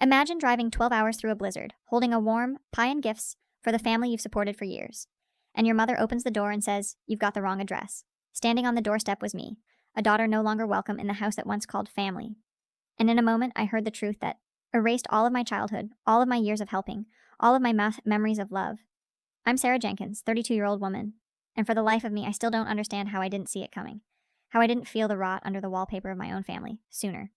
Imagine driving 12 hours through a blizzard, holding a warm pie and gifts for the family you've supported for years. And your mother opens the door and says, "You've got the wrong address." Standing on the doorstep was me, a daughter no longer welcome in the house that once called family. And in a moment, I heard the truth that erased all of my childhood, all of my years of helping, all of my memories of love. I'm Sarah Jenkins, 32-year-old woman, and for the life of me, I still don't understand how I didn't see it coming, how I didn't feel the rot under the wallpaper of my own family sooner.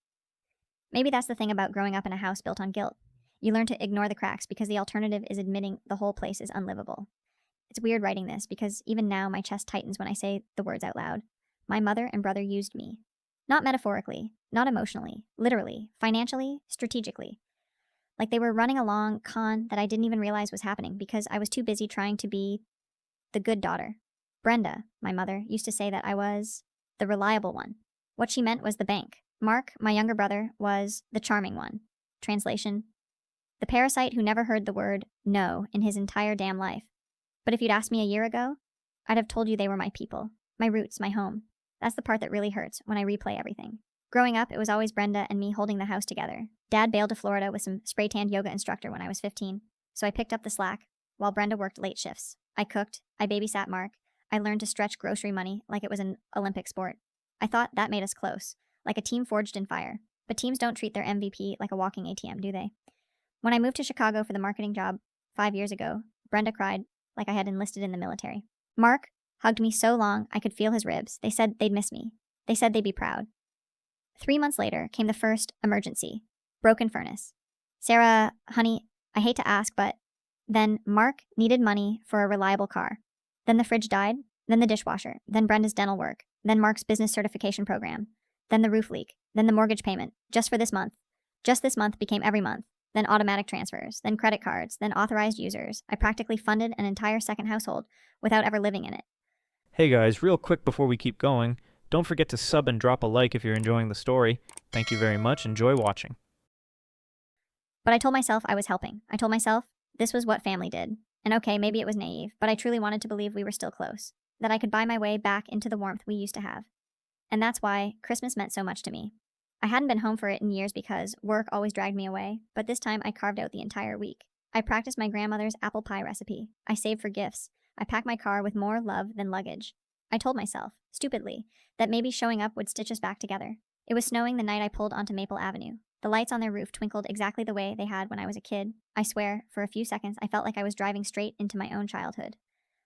Maybe that's the thing about growing up in a house built on guilt. You learn to ignore the cracks because the alternative is admitting the whole place is unlivable. It's weird writing this because even now my chest tightens when I say the words out loud. My mother and brother used me. Not metaphorically, not emotionally, literally, financially, strategically. Like they were running a long con that I didn't even realize was happening because I was too busy trying to be the good daughter. Brenda, my mother, used to say that I was the reliable one. What she meant was the bank. Mark, my younger brother, was the charming one. Translation: the parasite who never heard the word no in his entire damn life. But if you'd asked me a year ago, I'd have told you they were my people, my roots, my home. That's the part that really hurts when I replay everything. Growing up, it was always Brenda and me holding the house together. Dad bailed to Florida with some spray-tanned yoga instructor when I was 15, so I picked up the slack while Brenda worked late shifts. I cooked, I babysat Mark, I learned to stretch grocery money like it was an Olympic sport. I thought that made us close, like a team forged in fire. But teams don't treat their MVP like a walking ATM, do they? When I moved to Chicago for the marketing job 5 years ago, Brenda cried like I had enlisted in the military. Mark hugged me so long I could feel his ribs. They said they'd miss me. They said they'd be proud. 3 months later came the first emergency. Broken furnace. Sarah, honey, I hate to ask, but then Mark needed money for a reliable car. Then the fridge died. Then the dishwasher. Then Brenda's dental work. Then Mark's business certification program. Then the roof leak. Then the mortgage payment. Just for this month. Just this month became every month. Then automatic transfers. Then credit cards. Then authorized users. I practically funded an entire second household without ever living in it. Hey guys, real quick before we keep going, don't forget to sub and drop a like if you're enjoying the story. Thank you very much. Enjoy watching. But I told myself I was helping. I told myself this was what family did. And okay, maybe it was naive, but I truly wanted to believe we were still close. That I could buy my way back into the warmth we used to have. And that's why Christmas meant so much to me. I hadn't been home for it in years because work always dragged me away, but this time I carved out the entire week. I practiced my grandmother's apple pie recipe. I saved for gifts. I packed my car with more love than luggage. I told myself, stupidly, that maybe showing up would stitch us back together. It was snowing the night I pulled onto Maple Avenue. The lights on their roof twinkled exactly the way they had when I was a kid. I swear, for a few seconds, I felt like I was driving straight into my own childhood.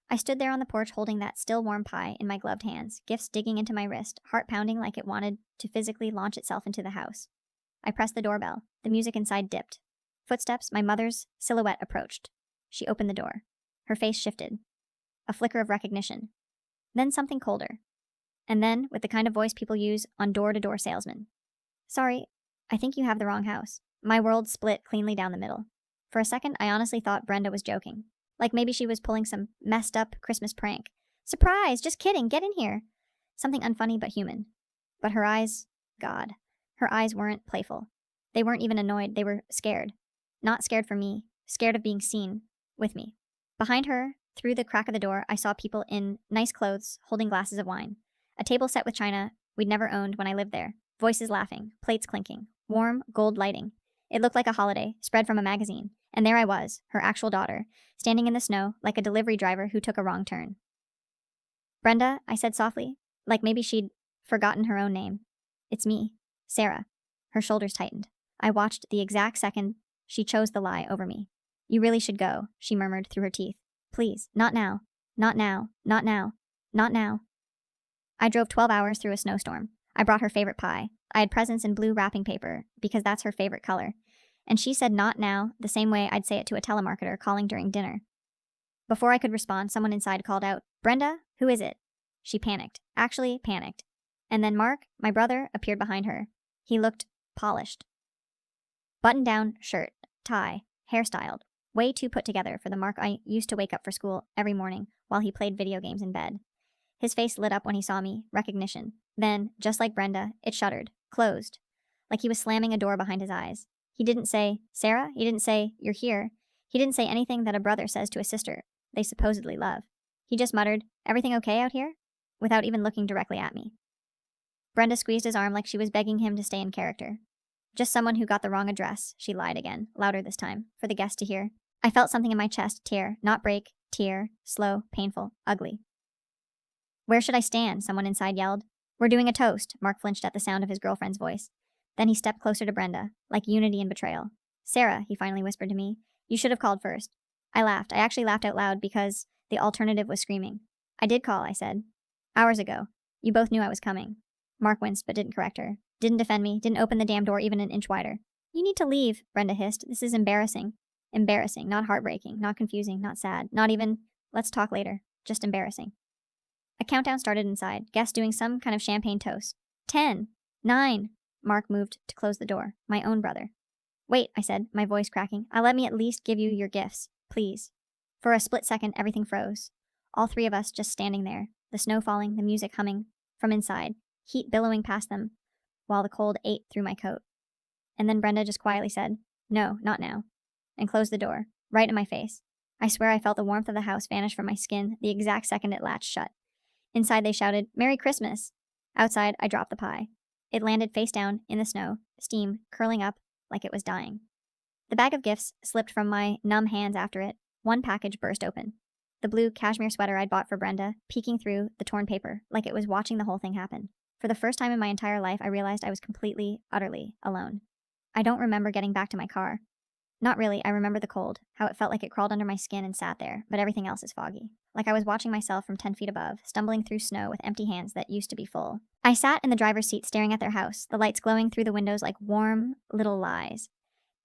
I stood there on the porch holding that still warm pie in my gloved hands, gifts digging into my wrist, heart pounding like it wanted to physically launch itself into the house. I pressed the doorbell. The music inside dipped. Footsteps, my mother's silhouette approached. She opened the door. Her face shifted. A flicker of recognition. Then something colder. And then, with the kind of voice people use on door-to-door salesmen. "Sorry, I think you have the wrong house." My world split cleanly down the middle. For a second, I honestly thought Brenda was joking. Like maybe she was pulling some messed up Christmas prank. "Surprise! Just kidding! Get in here!" Something unfunny but human. But her eyes, God, her eyes weren't playful. They weren't even annoyed. They were scared. Not scared for me. Scared of being seen with me. Behind her, through the crack of the door, I saw people in nice clothes holding glasses of wine. A table set with china we'd never owned when I lived there. Voices laughing, plates clinking, warm gold lighting. It looked like a holiday, spread from a magazine. And there I was, her actual daughter, standing in the snow like a delivery driver who took a wrong turn. "Brenda," I said softly, like maybe she'd forgotten her own name. "It's me, Sarah." Her shoulders tightened. I watched the exact second she chose the lie over me. "You really should go," she murmured through her teeth. "Please, not now. Not now. Not now. Not now." I drove 12 hours through a snowstorm. I brought her favorite pie. I had presents in blue wrapping paper because that's her favorite color. And she said not now the same way I'd say it to a telemarketer calling during dinner. Before I could respond, someone inside called out, "Brenda, who is it?" She panicked. Actually panicked. And then Mark, my brother, appeared behind her. He looked polished. Button-down shirt, tie, hairstyled. Way too put together for the Mark I used to wake up for school every morning while he played video games in bed. His face lit up when he saw me, recognition. Then, just like Brenda, it shuttered, closed, like he was slamming a door behind his eyes. He didn't say, "Sarah?" He didn't say, "You're here." He didn't say anything that a brother says to a sister they supposedly love. He just muttered, "Everything okay out here?" without even looking directly at me. Brenda squeezed his arm like she was begging him to stay in character. Just someone who got the wrong address, she lied again, louder this time, for the guest to hear. I felt something in my chest tear, not break, tear, slow, painful, ugly. Where should I stand? Someone inside yelled. We're doing a toast, Mark flinched at the sound of his girlfriend's voice. Then he stepped closer to Brenda, like unity and betrayal. Sarah, he finally whispered to me, you should have called first. I laughed. I actually laughed out loud because the alternative was screaming. I did call, I said. Hours ago. You both knew I was coming. Mark winced but didn't correct her. Didn't defend me, didn't open the damn door even an inch wider. You need to leave, Brenda hissed. This is embarrassing. Embarrassing, not heartbreaking, not confusing, not sad, not even, let's talk later. Just embarrassing. A countdown started inside, guests doing some kind of champagne toast. 10, 9. Mark moved to close the door. My own brother. Wait, I said, my voice cracking. Let me at least give you your gifts, please. For a split second, everything froze. All three of us just standing there, the snow falling, the music humming from inside, heat billowing past them, while the cold ate through my coat. And then Brenda just quietly said, no, not now, and closed the door, right in my face. I swear I felt the warmth of the house vanish from my skin the exact second it latched shut. Inside they shouted, Merry Christmas! Outside, I dropped the pie. It landed face down in the snow, steam curling up like it was dying. The bag of gifts slipped from my numb hands after it. One package burst open. The blue cashmere sweater I'd bought for Brenda, peeking through the torn paper, like it was watching the whole thing happen. For the first time in my entire life, I realized I was completely, utterly alone. I don't remember getting back to my car. Not really. I remember the cold, how it felt like it crawled under my skin and sat there, but everything else is foggy. Like I was watching myself from 10 feet above, stumbling through snow with empty hands that used to be full. I sat in the driver's seat staring at their house, the lights glowing through the windows like warm little lies.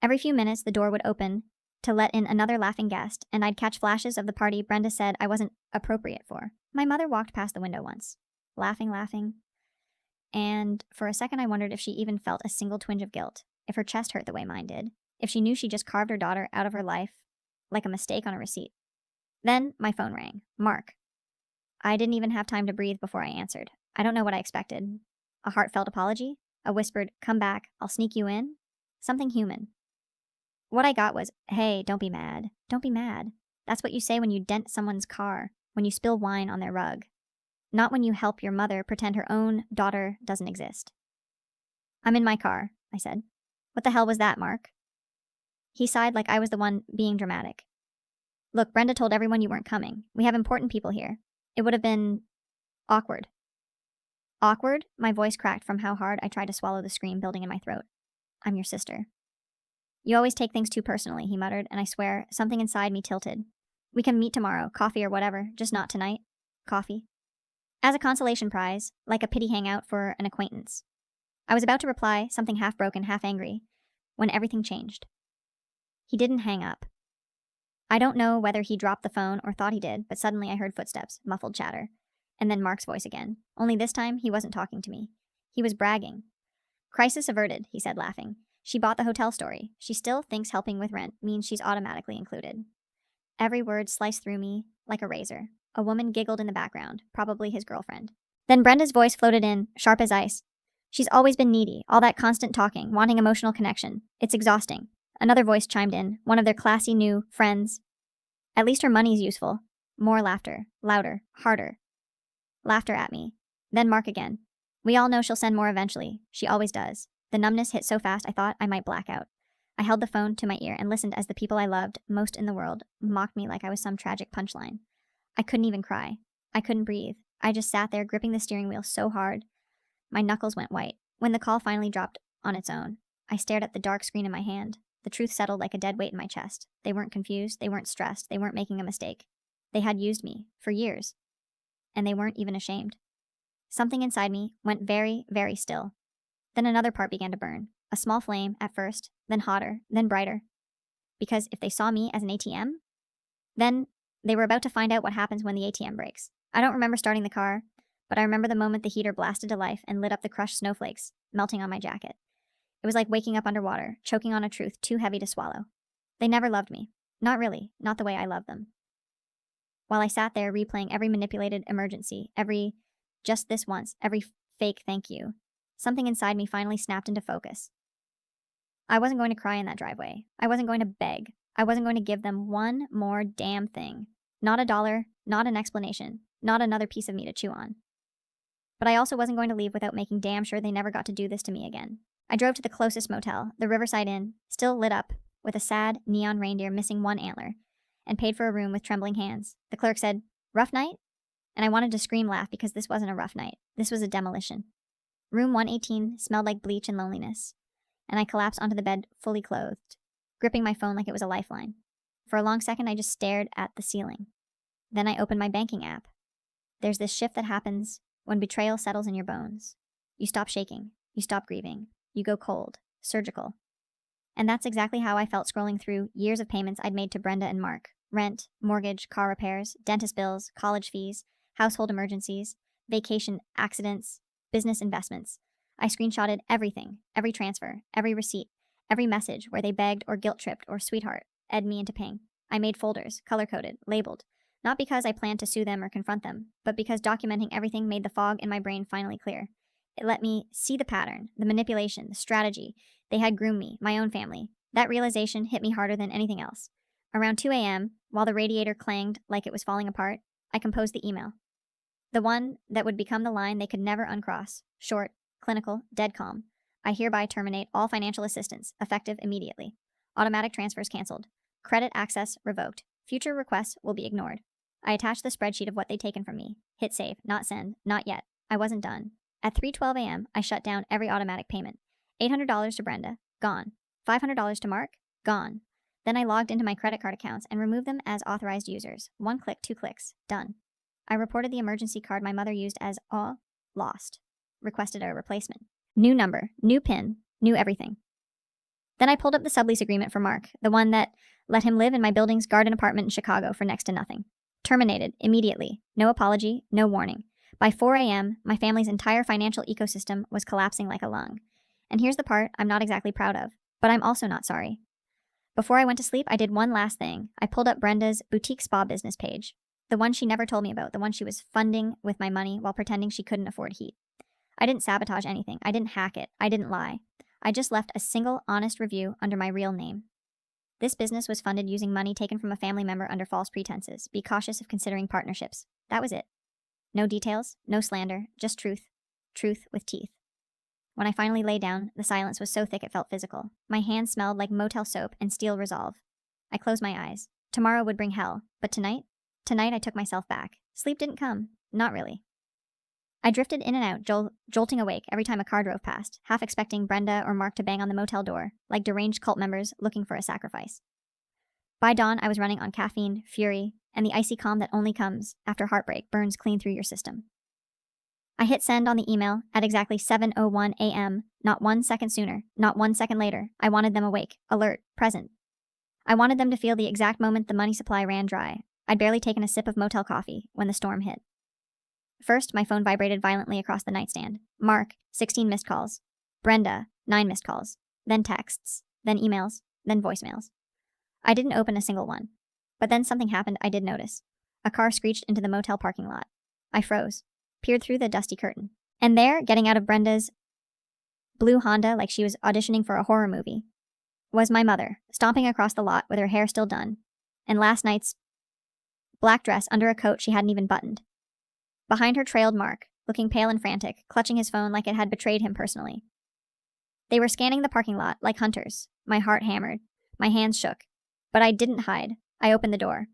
Every few minutes, the door would open to let in another laughing guest, and I'd catch flashes of the party Brenda said I wasn't appropriate for. My mother walked past the window once, laughing, and for a second I wondered if she even felt a single twinge of guilt, if her chest hurt the way mine did, if she knew she just carved her daughter out of her life like a mistake on a receipt. Then my phone rang. Mark. I didn't even have time to breathe before I answered. I don't know what I expected. A heartfelt apology? A whispered, come back, I'll sneak you in? Something human. What I got was, hey, don't be mad. Don't be mad. That's what you say when you dent someone's car, when you spill wine on their rug. Not when you help your mother pretend her own daughter doesn't exist. I'm in my car, I said. What the hell was that, Mark? He sighed like I was the one being dramatic. Look, Brenda told everyone you weren't coming. We have important people here. It would have been awkward. Awkward? My voice cracked from how hard I tried to swallow the scream building in my throat. I'm your sister. You always take things too personally, he muttered, and I swear, something inside me tilted. We can meet tomorrow, coffee or whatever, just not tonight. Coffee. As a consolation prize, like a pity hangout for an acquaintance. I was about to reply, something half broken, half angry, when everything changed. He didn't hang up. I don't know whether he dropped the phone or thought he did, but suddenly I heard footsteps, muffled chatter, and then Mark's voice again. Only this time, he wasn't talking to me. He was bragging. Crisis averted, he said, laughing. She bought the hotel story. She still thinks helping with rent means she's automatically included. Every word sliced through me like a razor. A woman giggled in the background, probably his girlfriend. Then Brenda's voice floated in, sharp as ice. She's always been needy, all that constant talking, wanting emotional connection. It's exhausting. Another voice chimed in, one of their classy new friends. At least her money's useful. More laughter, louder, harder. Laughter at me. Then Mark again. We all know she'll send more eventually. She always does. The numbness hit so fast I thought I might black out. I held the phone to my ear and listened as the people I loved most in the world mocked me like I was some tragic punchline. I couldn't even cry. I couldn't breathe. I just sat there gripping the steering wheel so hard. My knuckles went white. When the call finally dropped on its own, I stared at the dark screen in my hand. The truth settled like a dead weight in my chest. They weren't confused. They weren't stressed. They weren't making a mistake. They had used me for years. And they weren't even ashamed. Something inside me went very, very still. Then another part began to burn. A small flame at first, then hotter, then brighter. Because if they saw me as an ATM, then they were about to find out what happens when the ATM breaks. I don't remember starting the car, but I remember the moment the heater blasted to life and lit up the crushed snowflakes, melting on my jacket. It was like waking up underwater, choking on a truth too heavy to swallow. They never loved me. Not really, not the way I loved them. While I sat there replaying every manipulated emergency, every just this once, every fake thank you, something inside me finally snapped into focus. I wasn't going to cry in that driveway. I wasn't going to beg. I wasn't going to give them one more damn thing. Not a dollar, not an explanation, not another piece of me to chew on. But I also wasn't going to leave without making damn sure they never got to do this to me again. I drove to the closest motel, the Riverside Inn, still lit up with a sad neon reindeer missing one antler, and paid for a room with trembling hands. The clerk said, "Rough night?" And I wanted to scream laugh because this wasn't a rough night. This was a demolition. Room 118 smelled like bleach and loneliness, and I collapsed onto the bed fully clothed, gripping my phone like it was a lifeline. For a long second, I just stared at the ceiling. Then I opened my banking app. There's this shift that happens when betrayal settles in your bones. You stop shaking. You stop grieving. You go cold. Surgical. And that's exactly how I felt scrolling through years of payments I'd made to Brenda and Mark. Rent, mortgage, car repairs, dentist bills, college fees, household emergencies, vacation accidents, business investments. I screenshotted everything, every transfer, every receipt, every message where they begged or guilt-tripped or sweetheart, ed me into ping. I made folders, color-coded, labeled. Not because I planned to sue them or confront them, but because documenting everything made the fog in my brain finally clear. It let me see the pattern, the manipulation, the strategy. They had groomed me, my own family. That realization hit me harder than anything else. Around 2 a.m., while the radiator clanged like it was falling apart, I composed the email. The one that would become the line they could never uncross. Short, clinical, dead calm. I hereby terminate all financial assistance, effective immediately. Automatic transfers canceled. Credit access revoked. Future requests will be ignored. I attached the spreadsheet of what they'd taken from me. Hit save, not send, not yet. I wasn't done. At 3:12 a.m., I shut down every automatic payment. $800 to Brenda, gone. $500 to Mark, gone. Then I logged into my credit card accounts and removed them as authorized users. 1 click, 2 clicks, done. I reported the emergency card my mother used as all lost. Requested a replacement. New number, new PIN, new everything. Then I pulled up the sublease agreement for Mark, the one that let him live in my building's garden apartment in Chicago for next to nothing. Terminated, immediately. No apology, no warning. By 4 a.m., my family's entire financial ecosystem was collapsing like a lung. And here's the part I'm not exactly proud of, but I'm also not sorry. Before I went to sleep, I did one last thing. I pulled up Brenda's boutique spa business page. The one she never told me about, the one she was funding with my money while pretending she couldn't afford heat. I didn't sabotage anything. I didn't hack it. I didn't lie. I just left a single honest review under my real name. This business was funded using money taken from a family member under false pretenses. Be cautious of considering partnerships. That was it. No details, no slander, just truth. Truth with teeth. When I finally lay down, the silence was so thick it felt physical. My hands smelled like motel soap and steel resolve. I closed my eyes. Tomorrow would bring hell, but tonight I took myself back. Sleep didn't come. Not really. I drifted in and out, jolting awake every time a car drove past, half expecting Brenda or Mark to bang on the motel door, like deranged cult members looking for a sacrifice. By dawn, I was running on caffeine, fury, and the icy calm that only comes after heartbreak burns clean through your system. I hit send on the email at exactly 7:01 a.m., not 1 second sooner, not 1 second later. I wanted them awake, alert, present. I wanted them to feel the exact moment the money supply ran dry. I'd barely taken a sip of motel coffee when the storm hit. First, my phone vibrated violently across the nightstand. Mark, 16 missed calls. Brenda, 9 missed calls. Then texts, then emails, then voicemails. I didn't open a single one. But then something happened I did notice. A car screeched into the motel parking lot. I froze, peered through the dusty curtain. And there, getting out of Brenda's blue Honda like she was auditioning for a horror movie, was my mother, stomping across the lot with her hair still done, and last night's black dress under a coat she hadn't even buttoned. Behind her trailed Mark, looking pale and frantic, clutching his phone like it had betrayed him personally. They were scanning the parking lot like hunters. My heart hammered. My hands shook. But I didn't hide. I opened the door.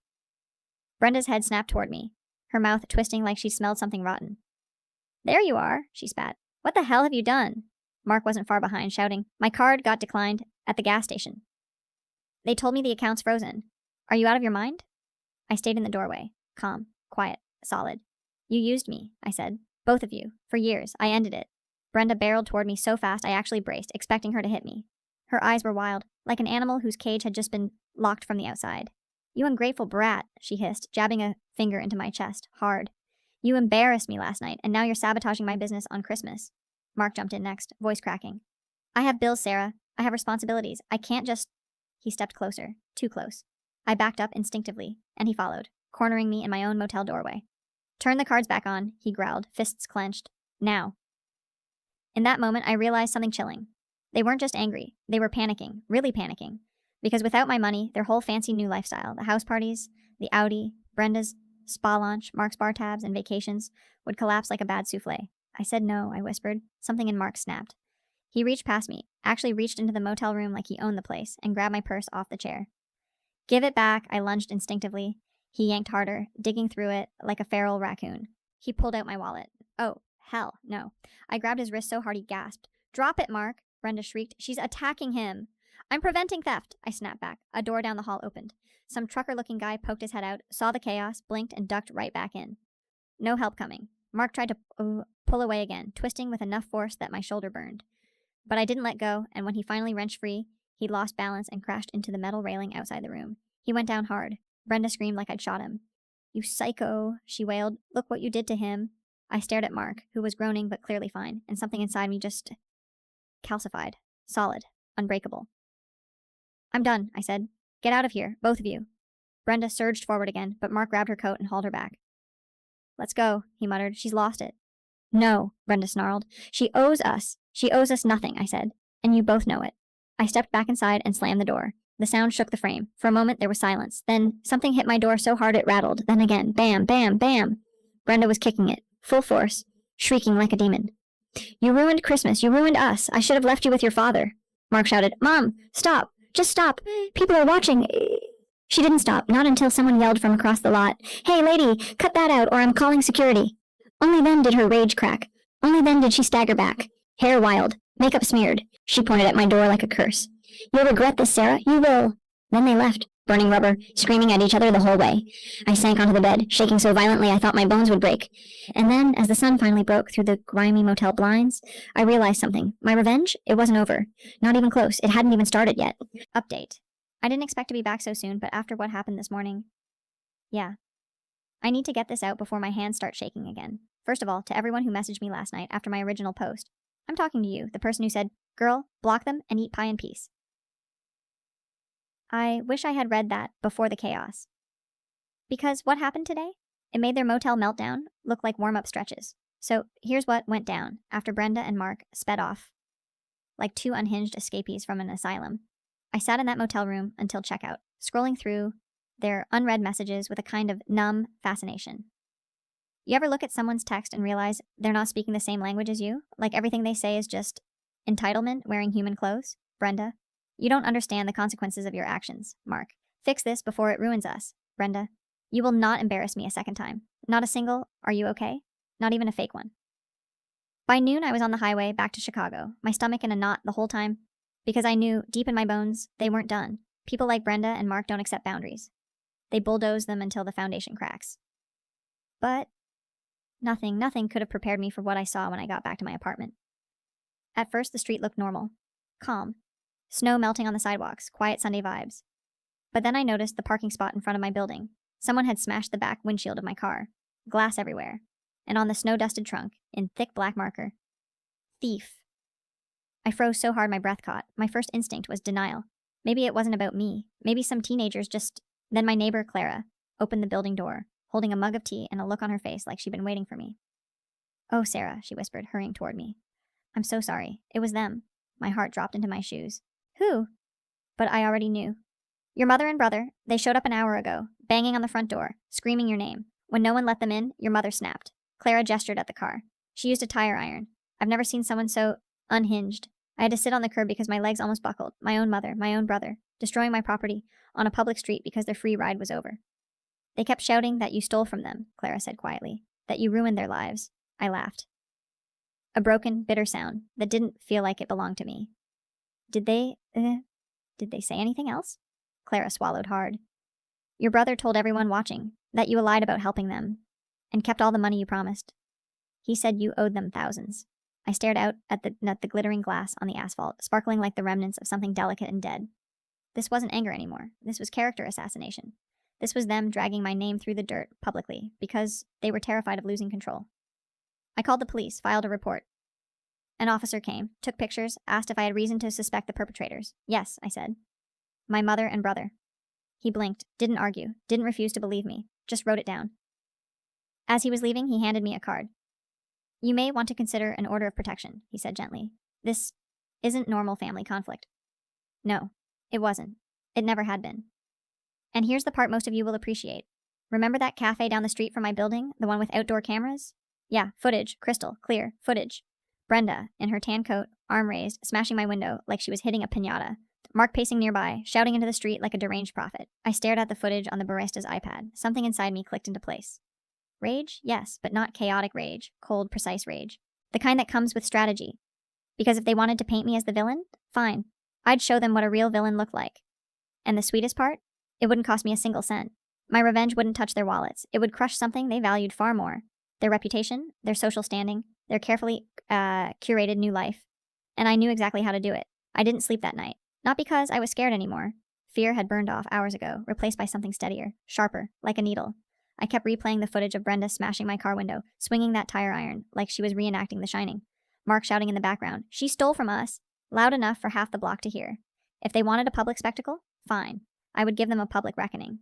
Brenda's head snapped toward me, her mouth twisting like she smelled something rotten. "There you are," she spat. "What the hell have you done?" Mark wasn't far behind, shouting, "My card got declined at the gas station. They told me the account's frozen. Are you out of your mind?" I stayed in the doorway, calm, quiet, solid. "You used me," I said. "Both of you. For years. I ended it." Brenda barreled toward me so fast I actually braced, expecting her to hit me. Her eyes were wild, like an animal whose cage had just been locked from the outside. "You ungrateful brat," she hissed, jabbing a finger into my chest, hard. "You embarrassed me last night, and now you're sabotaging my business on Christmas." Mark jumped in next, voice cracking. "I have bills, Sarah. I have responsibilities. I can't just—" He stepped closer, too close. I backed up instinctively, and he followed, cornering me in my own motel doorway. "Turn the cards back on," he growled, fists clenched. "Now." In that moment, I realized something chilling. They weren't just angry. They were panicking, really panicking. Because without my money, their whole fancy new lifestyle, the house parties, the Audi, Brenda's spa launch, Mark's bar tabs, and vacations, would collapse like a bad souffle. I said no, I whispered. Something in Mark snapped. He reached past me, actually reached into the motel room like he owned the place, and grabbed my purse off the chair. Give it back, I lunged instinctively. He yanked harder, digging through it like a feral raccoon. He pulled out my wallet. Oh, hell, no. I grabbed his wrist so hard he gasped. Drop it, Mark, Brenda shrieked. She's attacking him. I'm preventing theft, I snapped back. A door down the hall opened. Some trucker-looking guy poked his head out, saw the chaos, blinked, and ducked right back in. No help coming. Mark tried to pull away again, twisting with enough force that my shoulder burned. But I didn't let go, and when he finally wrenched free, he lost balance and crashed into the metal railing outside the room. He went down hard. Brenda screamed like I'd shot him. You psycho, she wailed. Look what you did to him. I stared at Mark, who was groaning but clearly fine, and something inside me just calcified. Solid. Unbreakable. I'm done, I said. Get out of here, both of you. Brenda surged forward again, but Mark grabbed her coat and hauled her back. Let's go, he muttered. She's lost it. No, Brenda snarled. She owes us. She owes us nothing, I said. And you both know it. I stepped back inside and slammed the door. The sound shook the frame. For a moment, there was silence. Then something hit my door so hard it rattled. Then again, bam, bam, bam. Brenda was kicking it, full force, shrieking like a demon. You ruined Christmas. You ruined us. I should have left you with your father. Mark shouted, Mom, stop. Just stop. People are watching. She didn't stop, not until someone yelled from across the lot, Hey, lady, cut that out or I'm calling security. Only then did her rage crack. Only then did she stagger back. Hair wild, makeup smeared. She pointed at my door like a curse. You'll regret this, Sarah. You will. Then they left, burning rubber, screaming at each other the whole way. I sank onto the bed, shaking so violently I thought my bones would break. And then, as the sun finally broke through the grimy motel blinds, I realized something. My revenge? It wasn't over. Not even close. It hadn't even started yet. Update. I didn't expect to be back so soon, but after what happened this morning, yeah. I need to get this out before my hands start shaking again. First of all, to everyone who messaged me last night after my original post, I'm talking to you, the person who said, Girl, block them and eat pie in peace. I wish I had read that before the chaos. Because what happened today? It made their motel meltdown look like warm-up stretches. So here's what went down after Brenda and Mark sped off like two unhinged escapees from an asylum. I sat in that motel room until checkout, scrolling through their unread messages with a kind of numb fascination. You ever look at someone's text and realize they're not speaking the same language as you? Like everything they say is just entitlement wearing human clothes? Brenda, you don't understand the consequences of your actions. Mark, fix this before it ruins us. Brenda, you will not embarrass me a second time. Not a single, are you okay? Not even a fake one. By noon, I was on the highway back to Chicago, my stomach in a knot the whole time, because I knew, deep in my bones, they weren't done. People like Brenda and Mark don't accept boundaries. They bulldoze them until the foundation cracks. But nothing could have prepared me for what I saw when I got back to my apartment. At first, the street looked normal, calm, snow melting on the sidewalks, quiet Sunday vibes. But then I noticed the parking spot in front of my building. Someone had smashed the back windshield of my car, glass everywhere, and on the snow-dusted trunk, in thick black marker, thief. I froze so hard my breath caught. My first instinct was denial. Maybe it wasn't about me. Maybe some teenagers just... Then my neighbor, Clara, opened the building door, holding a mug of tea and a look on her face like she'd been waiting for me. Oh, Sarah, she whispered, hurrying toward me. I'm so sorry. It was them. My heart dropped into my shoes. Who? But I already knew. Your mother and brother, they showed up an hour ago, banging on the front door, screaming your name. When no one let them in, your mother snapped. Clara gestured at the car. She used a tire iron. I've never seen someone so unhinged. I had to sit on the curb because my legs almost buckled. My own mother, my own brother, destroying my property on a public street because their free ride was over. They kept shouting that you stole from them, Clara said quietly, that you ruined their lives. I laughed. A broken, bitter sound that didn't feel like it belonged to me. Did they say anything else? Clara swallowed hard. Your brother told everyone watching that you lied about helping them and kept all the money you promised. He said you owed them thousands. I stared out at the glittering glass on the asphalt, sparkling like the remnants of something delicate and dead. This wasn't anger anymore. This was character assassination. This was them dragging my name through the dirt publicly because they were terrified of losing control. I called the police, filed a report. An officer came, took pictures, asked if I had reason to suspect the perpetrators. Yes, I said. My mother and brother. He blinked, didn't argue, didn't refuse to believe me, just wrote it down. As he was leaving, he handed me a card. You may want to consider an order of protection, he said gently. This isn't normal family conflict. No, it wasn't. It never had been. And here's the part most of you will appreciate. Remember that cafe down the street from my building, the one with outdoor cameras? Yeah, footage, crystal, clear, footage. Brenda, in her tan coat, arm raised, smashing my window like she was hitting a piñata. Mark pacing nearby, shouting into the street like a deranged prophet. I stared at the footage on the barista's iPad. Something inside me clicked into place. Rage? Yes, but not chaotic rage. Cold, precise rage. The kind that comes with strategy. Because if they wanted to paint me as the villain, fine. I'd show them what a real villain looked like. And the sweetest part? It wouldn't cost me a single cent. My revenge wouldn't touch their wallets. It would crush something they valued far more. Their reputation, their social standing, their carefully curated new life. And I knew exactly how to do it. I didn't sleep that night. Not because I was scared anymore. Fear had burned off hours ago, replaced by something steadier, sharper, like a needle. I kept replaying the footage of Brenda smashing my car window, swinging that tire iron like she was reenacting The Shining. Mark shouting in the background, "She stole from us!" loud enough for half the block to hear. If they wanted a public spectacle, fine. I would give them a public reckoning.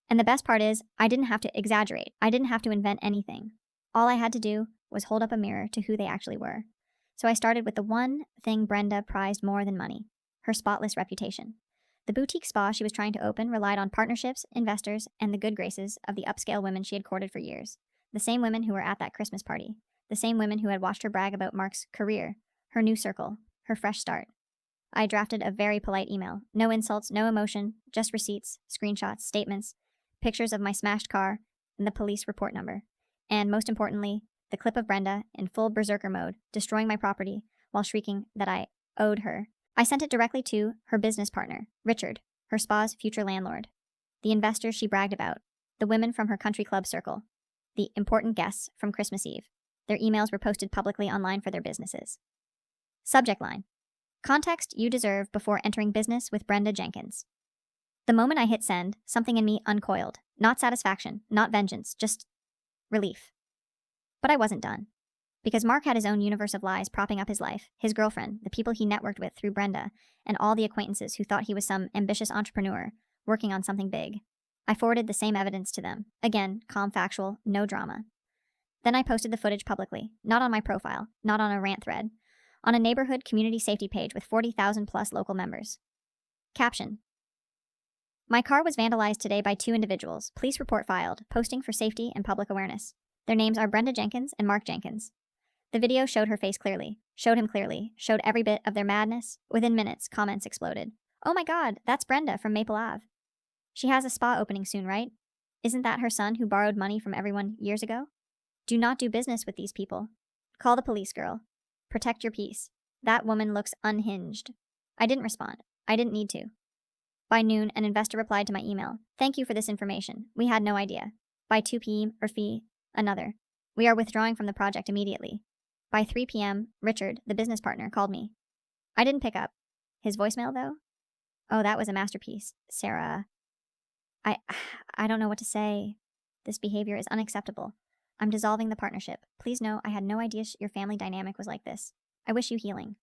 And the best part is, I didn't have to exaggerate. I didn't have to invent anything. All I had to do was hold up a mirror to who they actually were. So I started with the one thing Brenda prized more than money: her spotless reputation. The boutique spa she was trying to open relied on partnerships, investors, and the good graces of the upscale women she had courted for years. The same women who were at that Christmas party. The same women who had watched her brag about Mark's career, her new circle, her fresh start. I drafted a very polite email. No insults, no emotion, just receipts, screenshots, statements, pictures of my smashed car, and the police report number. And most importantly, the clip of Brenda in full berserker mode, destroying my property while shrieking that I owed her. I sent it directly to her business partner, Richard, her spa's future landlord, the investors she bragged about, the women from her country club circle, the important guests from Christmas Eve. Their emails were posted publicly online for their businesses. Subject line: context you deserve before entering business with Brenda Jenkins. The moment I hit send, something in me uncoiled. Not satisfaction, not vengeance, just relief. But I wasn't done. Because Mark had his own universe of lies propping up his life, his girlfriend, the people he networked with through Brenda, and all the acquaintances who thought he was some ambitious entrepreneur working on something big. I forwarded the same evidence to them. Again, calm, factual, no drama. Then I posted the footage publicly, not on my profile, not on a rant thread, on a neighborhood community safety page with 40,000 plus local members. Caption: my car was vandalized today by 2 individuals. Police report filed, posting for safety and public awareness. Their names are Brenda Jenkins and Mark Jenkins. The video showed her face clearly, showed him clearly, showed every bit of their madness. Within minutes, comments exploded. "Oh my god, that's Brenda from Maple Ave. She has a spa opening soon, right? Isn't that her son who borrowed money from everyone years ago? Do not do business with these people. Call the police, girl. Protect your peace. That woman looks unhinged." I didn't respond. I didn't need to. By noon, an investor replied to my email. "Thank you for this information. We had no idea." By 2 p.m. Another. "We are withdrawing from the project immediately." By 3 p.m., Richard, the business partner, called me. I didn't pick up. His voicemail, though? Oh, that was a masterpiece. Sarah. I don't know what to say. This behavior is unacceptable. I'm dissolving the partnership. Please know I had no idea your family dynamic was like this. I wish you healing.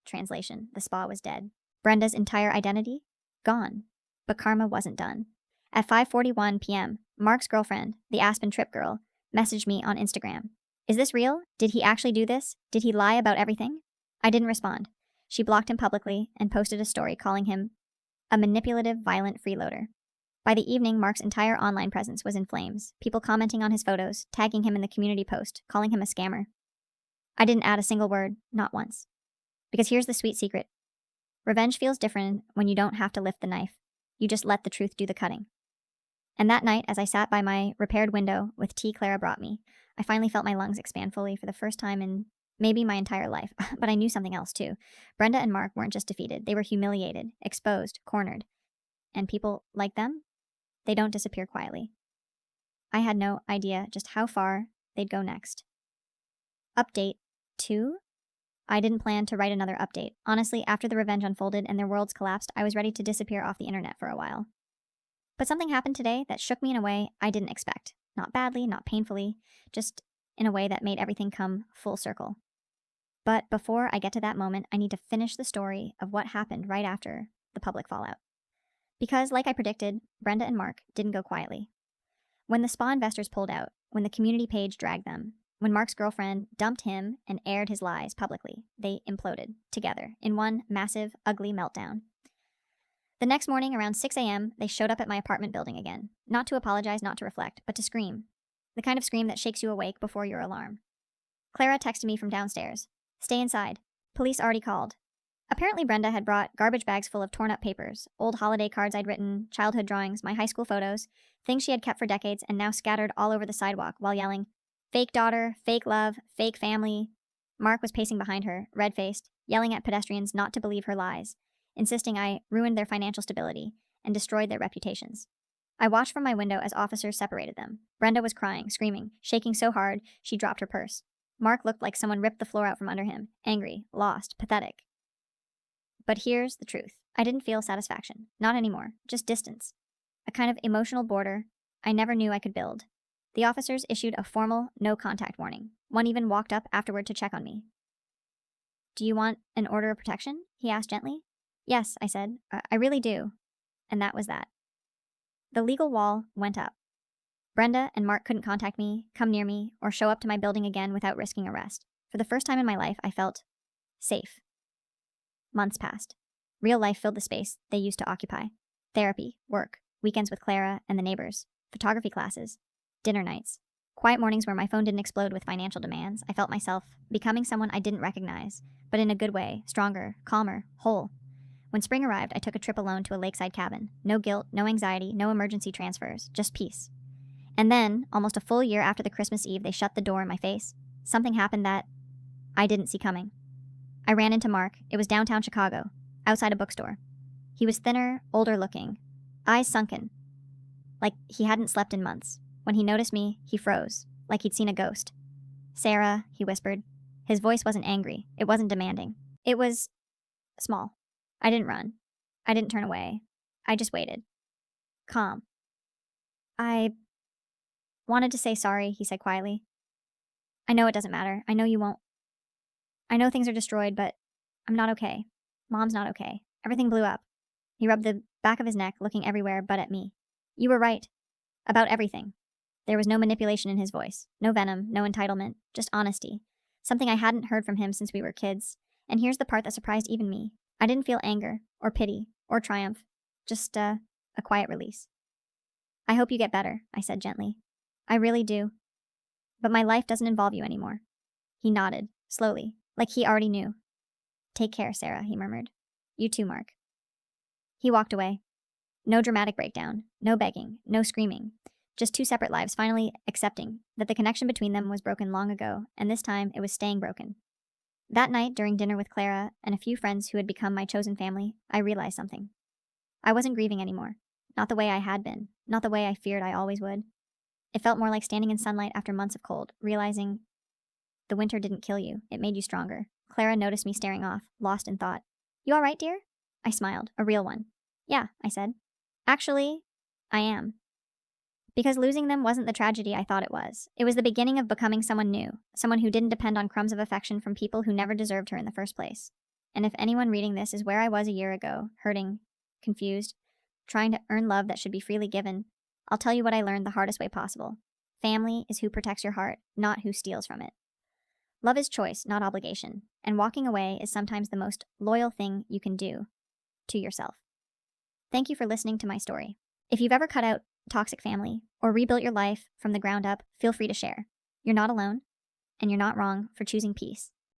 Translation: the spa was dead. Brenda's entire identity? Gone. But karma wasn't done. At 5:41 p.m., Mark's girlfriend, the Aspen Trip girl, messaged me on Instagram. "Is this real? Did he actually do this? Did he lie about everything?" I didn't respond. She blocked him publicly and posted a story calling him a manipulative, violent freeloader. By the evening, Mark's entire online presence was in flames, people commenting on his photos, tagging him in the community post, calling him a scammer. I didn't add a single word, not once. Because here's the sweet secret. Revenge feels different when you don't have to lift the knife. You just let the truth do the cutting. And that night, as I sat by my repaired window with tea Clara brought me, I finally felt my lungs expand fully for the first time in maybe my entire life. But I knew something else too. Brenda and Mark weren't just defeated. They were humiliated, exposed, cornered. And people like them, they don't disappear quietly. I had no idea just how far they'd go next. Update 2? I didn't plan to write another update. Honestly, after the revenge unfolded and their worlds collapsed, I was ready to disappear off the internet for a while. But something happened today that shook me in a way I didn't expect. Not badly, not painfully, just in a way that made everything come full circle. But before I get to that moment, I need to finish the story of what happened right after the public fallout. Because, like I predicted, Brenda and Mark didn't go quietly. When the spa investors pulled out, when the community page dragged them, when Mark's girlfriend dumped him and aired his lies publicly, they imploded together in one massive, ugly meltdown. The next morning, around 6 a.m., they showed up at my apartment building again. Not to apologize, not to reflect, but to scream. The kind of scream that shakes you awake before your alarm. Clara texted me from downstairs. "Stay inside. Police already called. Apparently, Brenda had brought garbage bags full of torn up papers, old holiday cards I'd written, childhood drawings, my high school photos, things she had kept for decades and now scattered all over the sidewalk while yelling, "Fake daughter, fake love, fake family." Mark was pacing behind her, red faced, yelling at pedestrians not to believe her lies, insisting I ruined their financial stability and destroyed their reputations. I watched from my window as officers separated them. Brenda was crying, screaming, shaking so hard she dropped her purse. Mark looked like someone ripped the floor out from under him, angry, lost, pathetic. But here's the truth. I didn't feel satisfaction. Not anymore. Just distance. A kind of emotional border I never knew I could build. The officers issued a formal no-contact warning. One even walked up afterward to check on me. "Do you want an order of protection?" he asked gently. "Yes," I said. I really do." And that was that. The legal wall went up. Brenda and Mark couldn't contact me, come near me, or show up to my building again without risking arrest. For the first time in my life, I felt safe. Months passed. Real life filled the space they used to occupy. Therapy, work, weekends with Clara and the neighbors, photography classes, dinner nights, quiet mornings where my phone didn't explode with financial demands. I felt myself becoming someone I didn't recognize, but in a good way, stronger, calmer, whole. When spring arrived, I took a trip alone to a lakeside cabin. No guilt, no anxiety, no emergency transfers, just peace. And then, almost a full year after the Christmas Eve they shut the door in my face, something happened that I didn't see coming. I ran into Mark. It was downtown Chicago, outside a bookstore. He was thinner, older looking, eyes sunken, like he hadn't slept in months. When he noticed me, he froze, like he'd seen a ghost. "Sarah," he whispered. His voice wasn't angry. It wasn't demanding. It was small. I didn't run. I didn't turn away. I just waited. Calm. "I wanted to say sorry," he said quietly. "I know it doesn't matter. I know you won't. I know things are destroyed, but I'm not okay. Mom's not okay. Everything blew up." He rubbed the back of his neck, looking everywhere but at me. "You were right. About everything." There was no manipulation in his voice. No venom, no entitlement. Just honesty. Something I hadn't heard from him since we were kids. And here's the part that surprised even me. I didn't feel anger, or pity, or triumph. Just a quiet release. "I hope you get better," I said gently. "I really do. But my life doesn't involve you anymore." He nodded, slowly, like he already knew. "Take care, Sarah," he murmured. "You too, Mark." He walked away. No dramatic breakdown, no begging, no screaming. Just two separate lives finally accepting that the connection between them was broken long ago, and this time it was staying broken. That night, during dinner with Clara and a few friends who had become my chosen family, I realized something. I wasn't grieving anymore. Not the way I had been. Not the way I feared I always would. It felt more like standing in sunlight after months of cold, realizing the winter didn't kill you. It made you stronger. Clara noticed me staring off, lost in thought. "You all right, dear?" I smiled, a real one. "Yeah," I said. "Actually, I am." Because losing them wasn't the tragedy I thought it was. It was the beginning of becoming someone new, someone who didn't depend on crumbs of affection from people who never deserved her in the first place. And if anyone reading this is where I was a year ago, hurting, confused, trying to earn love that should be freely given, I'll tell you what I learned the hardest way possible. Family is who protects your heart, not who steals from it. Love is choice, not obligation, and walking away is sometimes the most loyal thing you can do to yourself. Thank you for listening to my story. If you've ever cut out toxic family or rebuilt your life from the ground up, feel free to share. You're not alone, and you're not wrong for choosing peace.